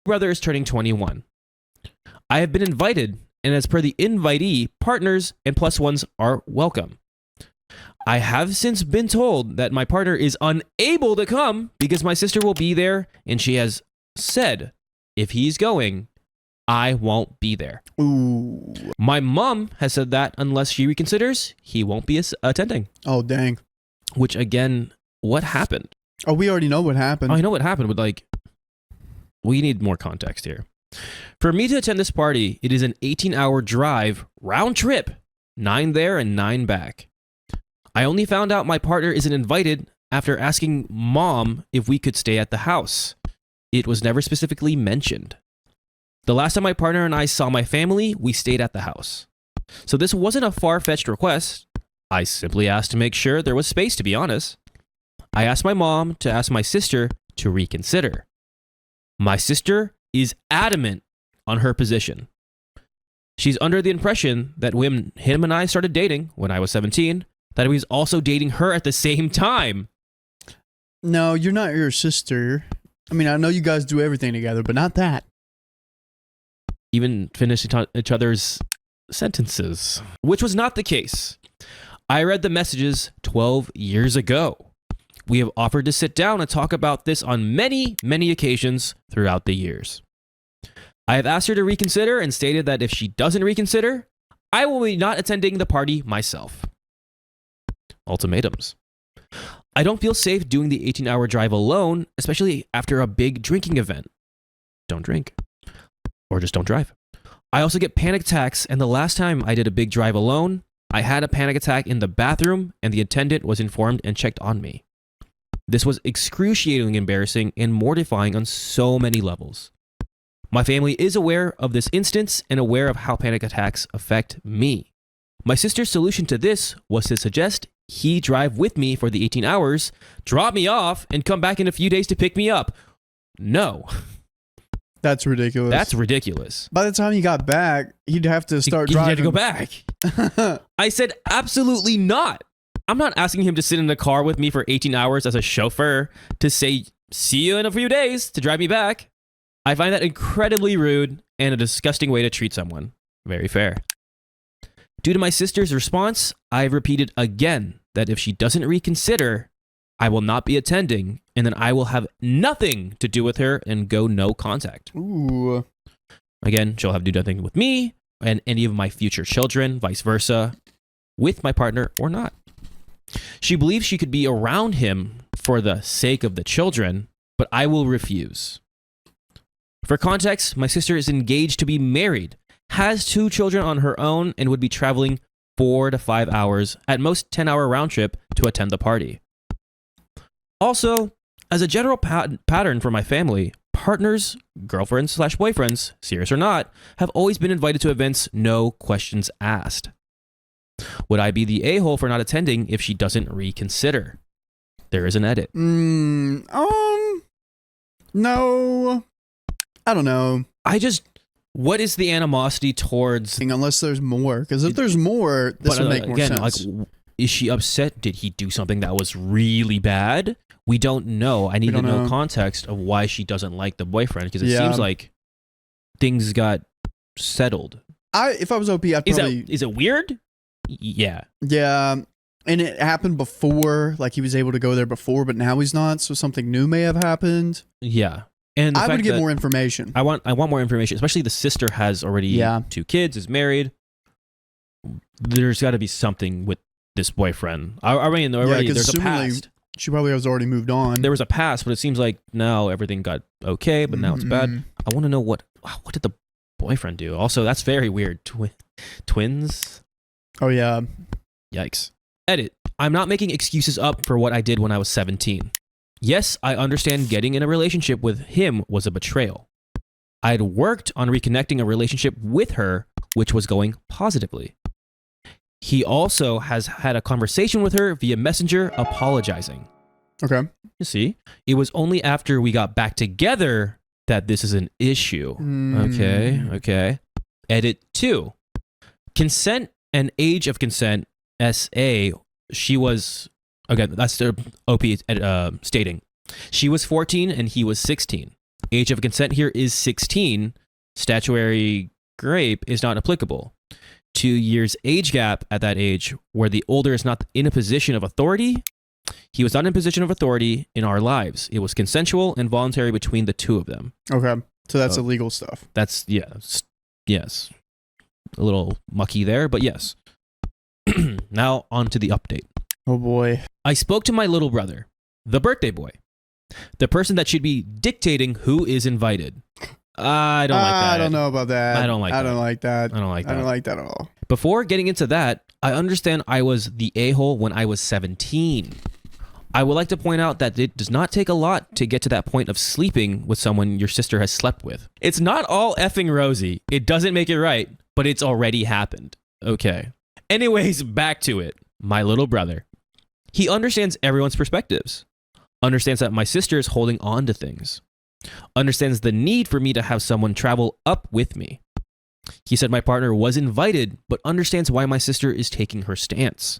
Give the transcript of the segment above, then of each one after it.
brother is turning 21. I have been invited, and as per the invitee, partners and plus ones are welcome. I have since been told that my partner is unable to come because my sister will be there, and she has said if he's going, I won't be there. Ooh. My mom has said that unless she reconsiders, he won't be attending. Oh, dang. Which, again, what happened? Oh, we already know what happened. I know what happened, but like, we need more context here. For me to attend this party, it is an 18-hour drive, round trip, 9 there and 9 back. I only found out my partner isn't invited after asking mom if we could stay at the house. It was never specifically mentioned. The last time my partner and I saw my family, we stayed at the house. So this wasn't a far-fetched request. I simply asked to make sure there was space, to be honest. I asked my mom to ask my sister to reconsider. My sister is adamant on her position. She's under the impression that when him and I started dating when I was 17, that he was also dating her at the same time. No, you're not your sister. I mean, I know you guys do everything together, but not that. Even finish each other's sentences, which was not the case. I read the messages 12 years ago. We have offered to sit down and talk about this on many, many occasions throughout the years. I have asked her to reconsider and stated that if she doesn't reconsider, I will be not attending the party myself. Ultimatums. I don't feel safe doing the 18-hour drive alone, especially after a big drinking event. Don't drink. Or just don't drive. I also get panic attacks, and the last time I did a big drive alone, I had a panic attack in the bathroom, and the attendant was informed and checked on me. This was excruciatingly embarrassing and mortifying on so many levels. My family is aware of this instance and aware of how panic attacks affect me. My sister's solution to this was to suggest he drive with me for the 18 hours, drop me off, and come back in a few days to pick me up. No. That's ridiculous. That's ridiculous. By the time he got back, he'd have to start driving. He had to go back. I said, absolutely not. I'm not asking him to sit in the car with me for 18 hours as a chauffeur to say, see you in a few days, to drive me back. I find that incredibly rude and a disgusting way to treat someone. Very fair. Due to my sister's response, I've repeated again that if she doesn't reconsider, I will not be attending, and then I will have nothing to do with her and go no contact. Ooh. Again, she'll have to do nothing with me and any of my future children, vice versa, with my partner or not. She believes she could be around him for the sake of the children, but I will refuse. For context, my sister is engaged to be married, has 2 children on her own, and would be traveling 4 to 5 hours, at most 10-hour round trip, to attend the party. Also, as a general pattern for my family, partners, girlfriends/boyfriends, serious or not, have always been invited to events, no questions asked. Would I be the a-hole for not attending if she doesn't reconsider? There is an edit. No. I don't know. What is the animosity towards... Unless there's more. Because if there's more, this would make more sense. Like, is she upset? Did he do something that was really bad? We don't know. I need to know context of why she doesn't like the boyfriend, because it seems like things got settled. If I was OP, I'd probably... Is it weird? Yeah. Yeah. And it happened before. Like, he was able to go there before, but now he's not. So something new may have happened. Yeah. And I would get more information. I want more information, especially the sister has already 2 kids, is married. There's got to be something with this boyfriend. I mean, there's a past. She probably has already moved on. There was a past, but it seems like now everything got okay, but now it's bad. I want to know what did the boyfriend do? Also, that's very weird. Twins? Oh, yeah. Yikes. Edit. I'm not making excuses up for what I did when I was 17. Yes, I understand getting in a relationship with him was a betrayal. I had worked on reconnecting a relationship with her, which was going positively. He also has had a conversation with her via Messenger apologizing. Okay. You see, it was only after we got back together that this is an issue. Okay. Edit 2. Consent and age of consent, SA, she was... Again, that's the OP stating. She was 14 and he was 16. Age of consent here is 16. Statutory rape is not applicable. 2 years age gap at that age where the older is not in a position of authority. He was not in a position of authority in our lives. It was consensual and voluntary between the two of them. Okay. So that's illegal stuff. That's, yes. A little mucky there, but yes. Now on to the update. Oh boy. I spoke to my little brother, the birthday boy, the person that should be dictating who is invited. I don't like that. I don't know about that. I don't like that. I don't like that. I don't like that. I don't like that at all. Before getting into that, I understand I was the a-hole when I was 17. I would like to point out that it does not take a lot to get to that point of sleeping with someone your sister has slept with. It's not all effing rosy. It doesn't make it right, but it's already happened. Okay. Anyways, back to it. My little brother. He understands everyone's perspectives. Understands that my sister is holding on to things. Understands the need for me to have someone travel up with me. He said my partner was invited, but understands why my sister is taking her stance.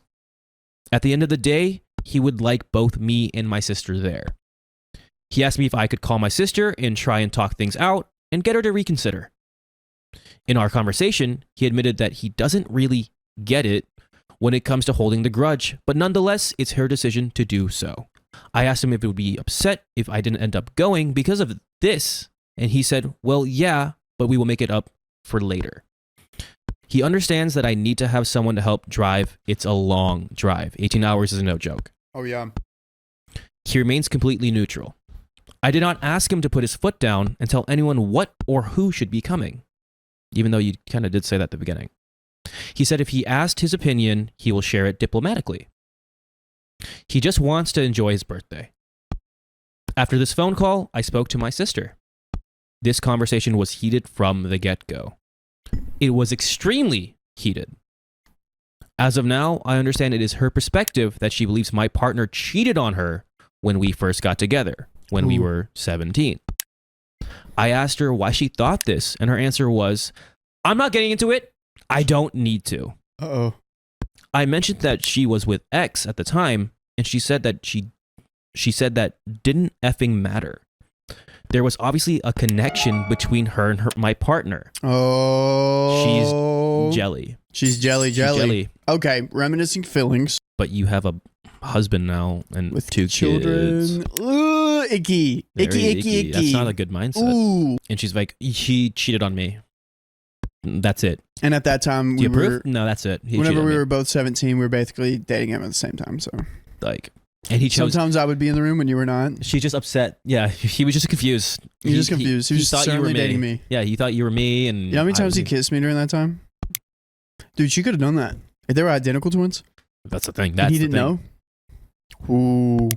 At the end of the day, he would like both me and my sister there. He asked me if I could call my sister and try and talk things out and get her to reconsider. In our conversation, he admitted that he doesn't really get it when it comes to holding the grudge, but nonetheless, it's her decision to do so. I asked him if it would be upset if I didn't end up going because of this, and he said, well, yeah, but we will make it up for later. He understands that I need to have someone to help drive. It's a long drive. 18 hours is no joke. Oh, yeah. He remains completely neutral. I did not ask him to put his foot down and tell anyone what or who should be coming, even though you kind of did say that at the beginning. He said if he asked his opinion, he will share it diplomatically. He just wants to enjoy his birthday. After this phone call, I spoke to my sister. This conversation was heated from the get-go. It was extremely heated. As of now, I understand it is her perspective that she believes my partner cheated on her when we first got together, when we were 17. I asked her why she thought this, and her answer was, I'm not getting into it. I don't need to. Uh-oh. I mentioned that she was with X at the time, and she said that she said that didn't effing matter. There was obviously a connection between her and my partner. Oh. She's jelly. She's jelly. Okay, reminiscing feelings. But you have a husband now and With 2 children. kids. Ooh, icky. Very Icky. That's not a good mindset. Ooh. And she's like, he cheated on me. That's it. And at that time, Do you we were... approve? No, that's it. He Whenever cheated on we me. were both 17, we were basically dating him at the same time, so... Like, and he chose... Sometimes I would be in the room when you were not. She's just upset. Yeah, he was just confused. He was just confused. He was thought you were certainly me. dating me. Yeah, he thought you were me. And You know how many times he kissed me during that time? Dude, she could have done that. If they were identical twins. That's the thing. And That's he the didn't thing. know. Ooh.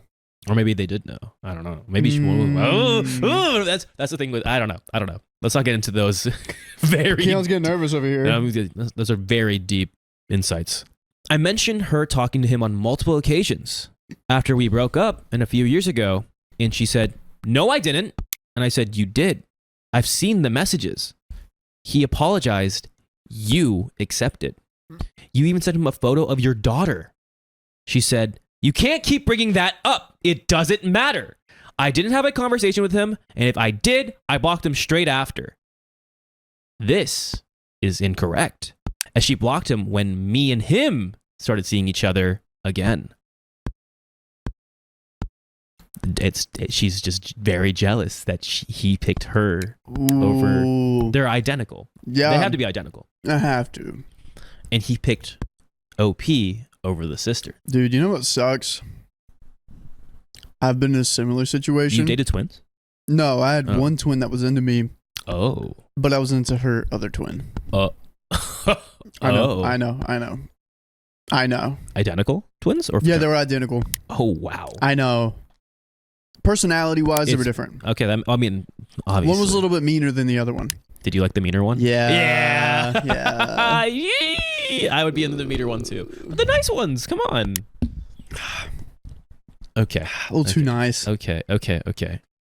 Or maybe they did know. I don't know. Maybe she. That's the thing with. I don't know. Let's not get into those very. Keon's getting nervous over here. Those are very deep insights. I mentioned her talking to him on multiple occasions after we broke up and a few years ago, and she said, "No, I didn't." And I said, "You did. I've seen the messages." He apologized. You accepted. You even sent him a photo of your daughter. She said, "You can't keep bringing that up. It doesn't matter. I didn't have a conversation with him, and if I did, I blocked him straight after." This is incorrect, as she blocked him when me and him started seeing each other again. She's just very jealous that he picked her over. Ooh. They're identical. Yeah. They have to be identical. I have to. And he picked OP over the sister. Dude, you know what sucks? I've been in a similar situation. You dated twins? No, I had Oh. one twin that was into me, Oh. but I was into her other twin. I know. Identical twins? Or Yeah, they were identical. Oh, wow. I know. Personality-wise, they were It's- different. Okay, I mean, obviously. One was a little bit meaner than the other one. Did you like the meaner one? Yeah. Yeah. Yeah. Yay! I would be into the meaner one too. But the nice ones, come on. Okay. A little too nice. Okay.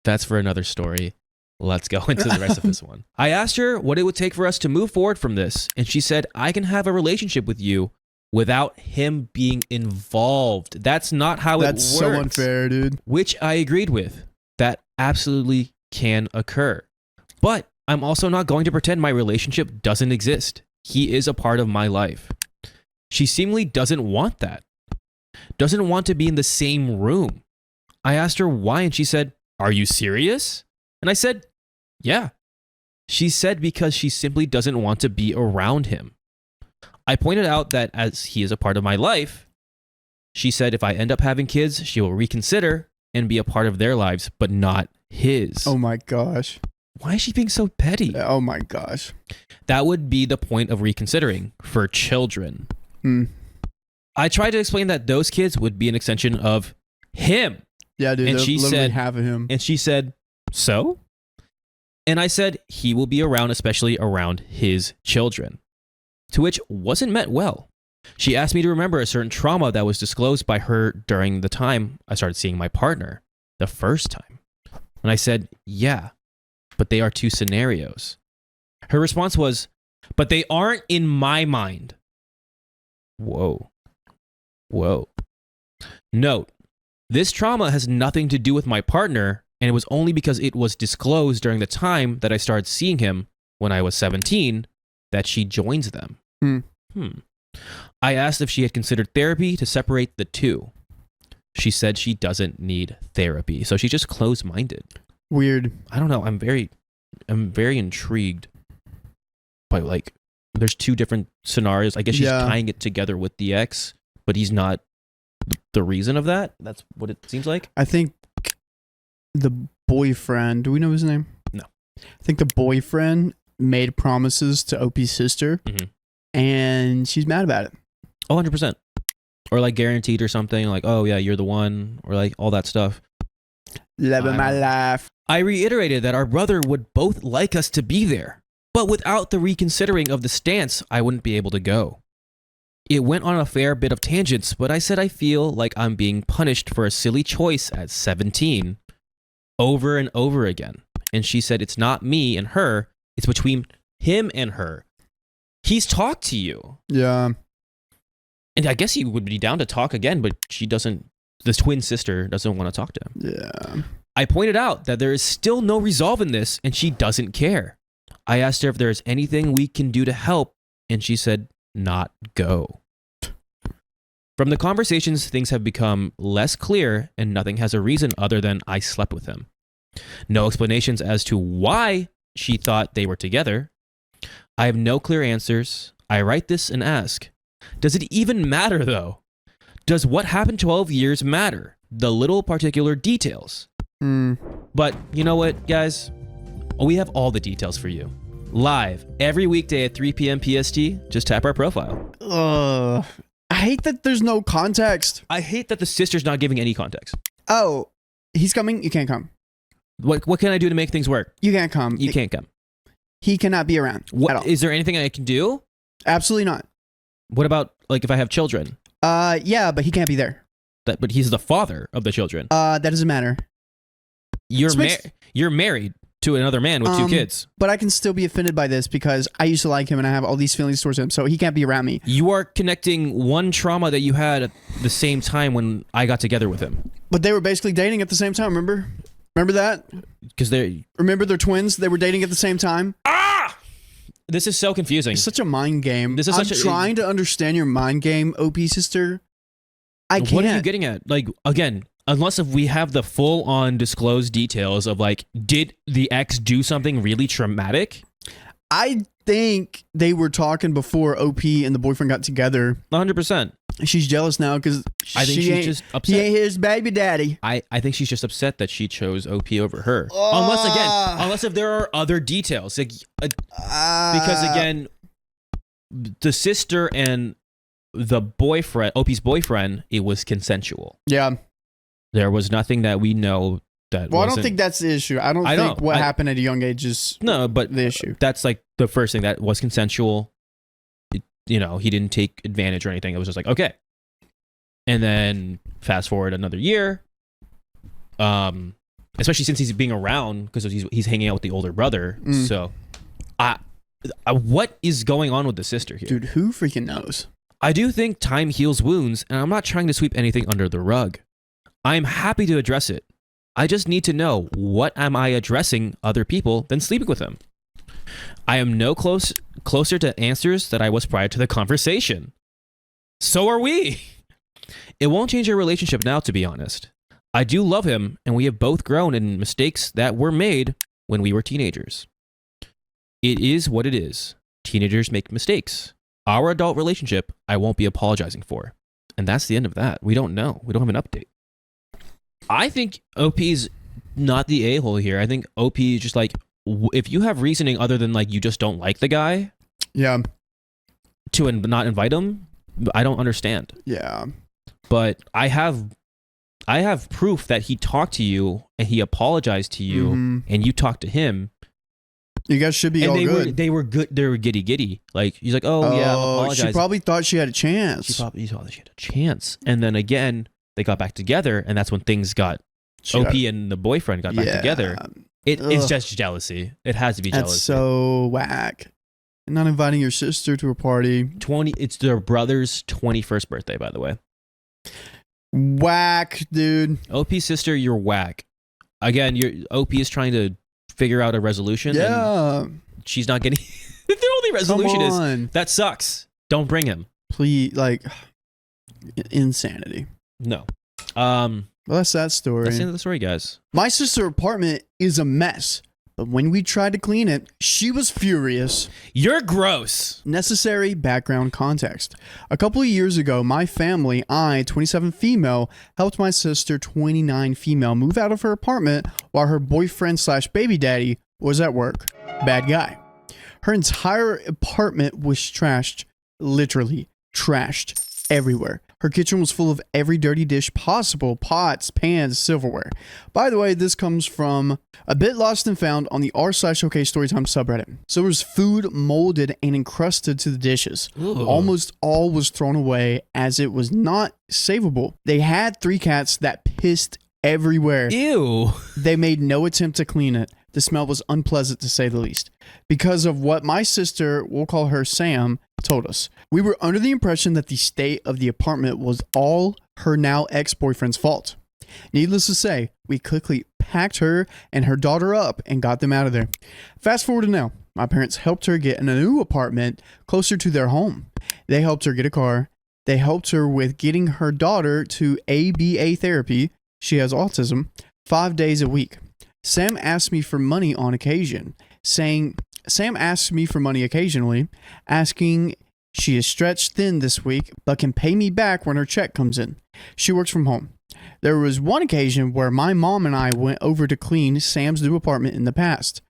That's for another story. Let's go into the rest of this one. I asked her what it would take for us to move forward from this, and she said, I can have a relationship with you without him being involved. That's not how That's it works. so unfair, dude. Which I agreed with. That absolutely can occur. But I'm also not going to pretend my relationship doesn't exist. He is a part of my life. She seemingly doesn't want that. Doesn't want to be in the same room. I asked her why, and she said, "Are you serious?" And I said, "Yeah." She said because she simply doesn't want to be around him. I pointed out that as he is a part of my life, she said if I end up having kids, she will reconsider and be a part of their lives, but not his. Oh my gosh. Why is she being so petty? Oh my gosh. That would be the point of reconsidering for children. I tried to explain that those kids would be an extension of him. Yeah, dude. And she said, half of him. And she said, "So?" And I said, he will be around, especially around his children. To which wasn't met well. She asked me to remember a certain trauma that was disclosed by her during the time I started seeing my partner, the first time. And I said, yeah, but they are two scenarios. Her response was, but they aren't in my mind. Whoa. Note, this trauma has nothing to do with my partner, and it was only because it was disclosed during the time that I started seeing him when I was 17 that she joins them. I asked if she had considered therapy to separate the two. She said she doesn't need therapy, so she's just closed-minded. Weird. I don't know. I'm very intrigued by, like, there's two different scenarios. I guess she's tying it together with the ex, but he's not the reason of that. That's what it seems like. I think the boyfriend, do we know his name? No. I think the boyfriend made promises to OP's sister, and she's mad about it. 100%. Or like guaranteed or something, like, oh yeah, you're the one, or like all that stuff. Living my life. I reiterated that our brother would both like us to be there, but without the reconsidering of the stance, I wouldn't be able to go. It went on a fair bit of tangents, but I said I feel like I'm being punished for a silly choice at 17 over and over again. And she said it's not me and her, it's between him and her. He's talked to you. Yeah. And I guess he would be down to talk again, but she doesn't, the twin sister doesn't want to talk to him. Yeah. I pointed out that there is still no resolve in this, and she doesn't care. I asked her if there is anything we can do to help, and she said, not go. From the conversations, things have become less clear, and nothing has a reason other than I slept with him. No explanations as to why she thought they were together. I have no clear answers. I write this and ask, does it even matter though? Does what happened 12 years matter? The little particular details. But you know what, guys? We have all the details for you. Live every weekday at 3 p.m. PST. Just tap our profile. I hate that there's no context. I hate that the sister's not giving any context. Oh, he's coming? You can't come. What can I do to make things work? You can't come. You can't come. He cannot be around at all. Is there anything I can do? Absolutely not. What about, like, if I have children? Yeah, but he can't be there. But he's the father of the children. That doesn't matter. You're married to another man with two kids. But I can still be offended by this because I used to like him and I have all these feelings towards him, so he can't be around me. You are connecting one trauma that you had at the same time when I got together with him. But they were basically dating at the same time, remember? Remember that? Because remember they're twins? They were dating at the same time? This is so confusing. It's such a mind game. I'm trying to understand your mind game, OP sister. I can't. What are you getting at? Like, again, unless if we have the full-on disclosed details of, like, did the ex do something really traumatic? I think they were talking before OP and the boyfriend got together. 100%. She's jealous now because I think she's just upset. He ain't his baby daddy. I think she's just upset that she chose OP over her. Unless if there are other details. Like, because again, the sister and the boyfriend, OP's boyfriend, it was consensual. Yeah. There was nothing that we know that I don't think that's the issue. I don't think what happened at a young age is the issue. That's like the first thing that was consensual. He didn't take advantage or anything. It was just like, okay. And then fast forward another year, especially since he's being around because he's hanging out with the older brother. So, what is going on with the sister here? Dude, who freaking knows? I do think time heals wounds, and I'm not trying to sweep anything under the rug. I'm happy to address it. I just need to know, what am I addressing other people than sleeping with them? I am no closer to answers that I was prior to the conversation. So are we. It won't change our relationship now, to be honest. I do love him, and we have both grown in mistakes that were made when we were teenagers. It is what it is. Teenagers make mistakes. Our adult relationship, I won't be apologizing for. And that's the end of that. We don't know. We don't have an update. I think OP's not the a-hole here. I think OP is just like, if you have reasoning other than like you just don't like the guy, Yeah. to not invite him, I don't understand. Yeah. But I have proof that he talked to you and he apologized to you, and you talked to him. You guys should be and all they good. They were good. They were giddy. Like, he's like, oh yeah, I'm apologizing. She probably thought she had a chance. She thought she had a chance. And then again, they got back together, and that's when things got OP and the boyfriend got back together. It's just jealousy. It has to be jealousy. That's so whack. Not inviting your sister to a party. It's their brother's 21st birthday, by the way. Whack, dude. OP's sister, you're whack. Again, OP is trying to figure out a resolution. Yeah. And she's not getting. The only resolution is that sucks. Don't bring him. Please, like, insanity. No. Well, that's that story. That's the end of the story, guys. My sister's apartment is a mess, but when we tried to clean it, she was furious. You're gross. Necessary background context. A couple of years ago, my family, 27 female, helped my sister, 29 female, move out of her apartment while her boyfriend / baby daddy was at work. Bad guy. Her entire apartment was trashed. Literally trashed everywhere. Her kitchen was full of every dirty dish possible, pots, pans, silverware. By the way, this comes from a bit lost and found on the r/OK Storytime subreddit. So there was food molded and encrusted to the dishes. Ooh. Almost all was thrown away as it was not savable. They had 3 cats that pissed everywhere. Ew. They made no attempt to clean it. The smell was unpleasant to say the least. Because of what my sister, we'll call her Sam, told us. We were under the impression that the state of the apartment was all her now ex-boyfriend's fault. Needless to say, we quickly packed her and her daughter up and got them out of there. Fast forward to now. My parents helped her get in a new apartment closer to their home. They helped her get a car. They helped her with getting her daughter to ABA therapy. She has autism 5 days a week. Sam asked me for money on occasion, Sam asks me for money occasionally, asking she is stretched thin this week, but can pay me back when her check comes in. She works from home. There was one occasion where my mom and I went over to clean Sam's new apartment in the past.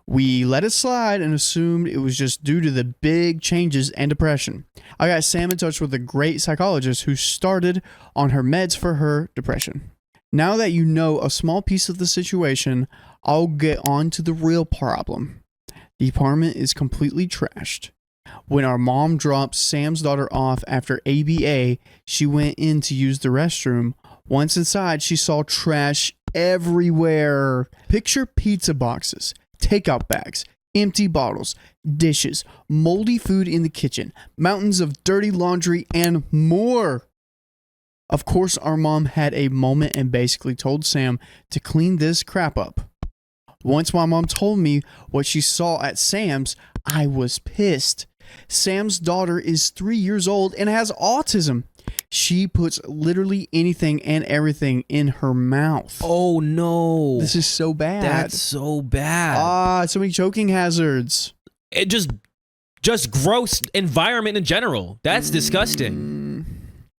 We let it slide and assumed it was just due to the big changes and depression. I got Sam in touch with a great psychologist who started on her meds for her depression. Now that you know a small piece of the situation, I'll get on to the real problem. The apartment is completely trashed. When our mom dropped Sam's daughter off after ABA, she went in to use the restroom. Once inside, she saw trash everywhere. Picture pizza boxes, takeout bags, empty bottles, dishes, moldy food in the kitchen, mountains of dirty laundry, and more. Of course, our mom had a moment and basically told Sam to clean this crap up. Once my mom told me what she saw at Sam's, I was pissed. Sam's daughter is 3 years old and has autism. She puts literally anything and everything in her mouth. Oh no. This is so bad. That's so bad. So many choking hazards. It just gross environment in general. That's disgusting.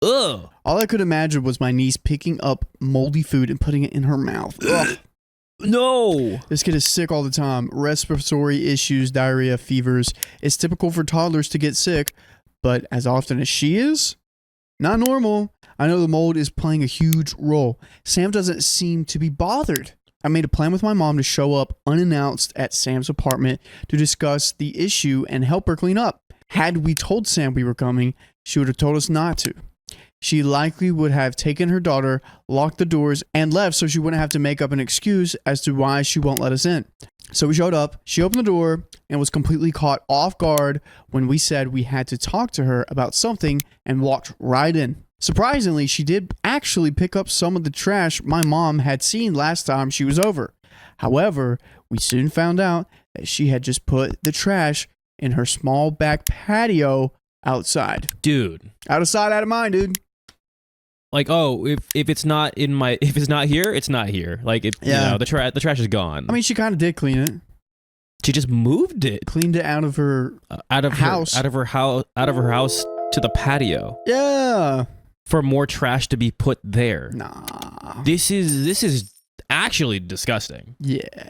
Ugh. All I could imagine was my niece picking up moldy food and putting it in her mouth. Ugh. No. This kid is sick all the time. Respiratory issues, diarrhea, fevers. It's typical for toddlers to get sick, but as often as she is, not normal. I know the mold is playing a huge role. Sam doesn't seem to be bothered. I made a plan with my mom to show up unannounced at Sam's apartment to discuss the issue and help her clean up. Had we told Sam we were coming, she would have told us not to. She likely would have taken her daughter, locked the doors, and left so she wouldn't have to make up an excuse as to why she won't let us in. So we showed up, she opened the door, and was completely caught off guard when we said we had to talk to her about something and walked right in. Surprisingly, she did actually pick up some of the trash my mom had seen last time she was over. However, we soon found out that she had just put the trash in her small back patio outside. Dude. Out of sight, out of mind, dude. Like, oh, if it's not if it's not here, it's not here. Like, you know, the trash is gone. I mean, she kind of did clean it. She just moved it. Cleaned it out of her house. Out of her house to the patio. Yeah. For more trash to be put there. Nah. This is actually disgusting. Yeah.